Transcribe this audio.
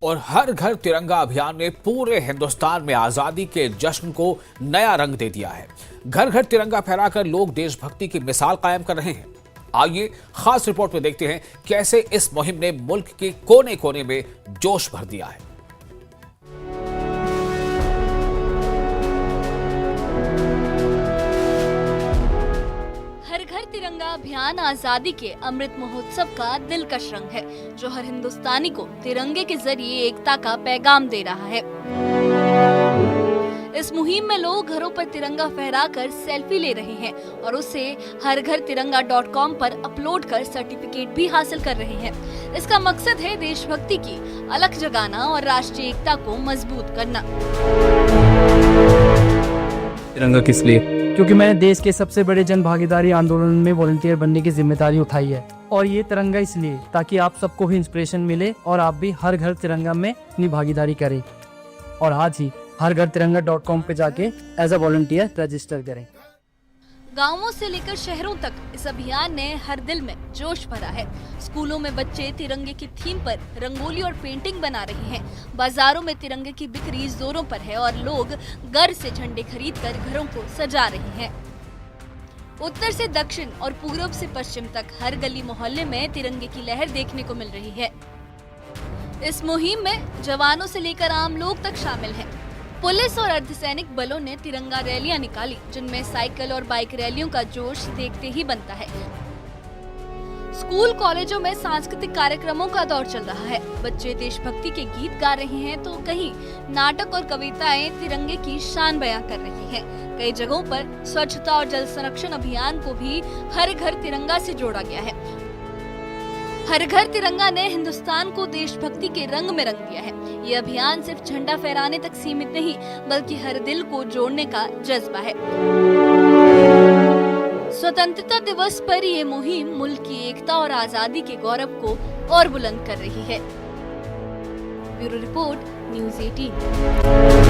और हर घर तिरंगा अभियान ने पूरे हिंदुस्तान में आजादी के जश्न को नया रंग दे दिया है। घर घर तिरंगा फहराकर लोग देशभक्ति की मिसाल कायम कर रहे हैं। आइए खास रिपोर्ट में देखते हैं कैसे इस मुहिम ने मुल्क के कोने कोने में जोश भर दिया है। हर घर तिरंगा अभियान आजादी के अमृत महोत्सव का दिलकश रंग है, जो हर हिंदुस्तानी को तिरंगे के जरिए एकता का पैगाम दे रहा है। इस मुहिम में लोग घरों पर तिरंगा फहराकर सेल्फी ले रहे हैं और उसे हरघरतिरंगा.com पर अपलोड कर सर्टिफिकेट भी हासिल कर रहे हैं। इसका मकसद है देशभक्ति की अलख जगाना और राष्ट्रीय एकता को मजबूत करना। तिरंगा किस लिए? क्योंकि मैंने देश के सबसे बड़े जन भागीदारी आंदोलन में वॉलंटियर बनने की जिम्मेदारी उठाई है, और ये तिरंगा इसलिए ताकि आप सबको भी इंस्पिरेशन मिले और आप भी हर घर तिरंगा में अपनी भागीदारी करें। और आज ही हरघरतिरंगा.com पे जाके एज अ वॉलंटियर रजिस्टर करें। गांवों से लेकर शहरों तक इस अभियान ने हर दिल में जोश भरा है। स्कूलों में बच्चे तिरंगे की थीम पर रंगोली और पेंटिंग बना रहे हैं। बाजारों में तिरंगे की बिक्री जोरों पर है और लोग घर से झंडे खरीदकर घरों को सजा रहे हैं। उत्तर से दक्षिण और पूर्व से पश्चिम तक हर गली मोहल्ले में तिरंगे की लहर देखने को मिल रही है। इस मुहिम में जवानों से लेकर आम लोग तक शामिल हैं। पुलिस और अर्धसैनिक बलों ने तिरंगा रैलियां निकाली, जिनमें साइकिल और बाइक रैलियों का जोश देखते ही बनता है। स्कूल कॉलेजों में सांस्कृतिक कार्यक्रमों का दौर चल रहा है। बच्चे देशभक्ति के गीत गा रहे हैं तो कहीं नाटक और कविताएं तिरंगे की शान बयां कर रही हैं। कई जगहों पर स्वच्छता और जल संरक्षण अभियान को भी हर घर तिरंगा से जोड़ा गया है। हर घर तिरंगा ने हिंदुस्तान को देशभक्ति के रंग में रंग दिया है। ये अभियान सिर्फ झंडा फहराने तक सीमित नहीं, बल्कि हर दिल को जोड़ने का जज्बा है। स्वतंत्रता दिवस पर ये मुहिम मुल्क की एकता और आजादी के गौरव को और बुलंद कर रही है। Bureau report, news 18।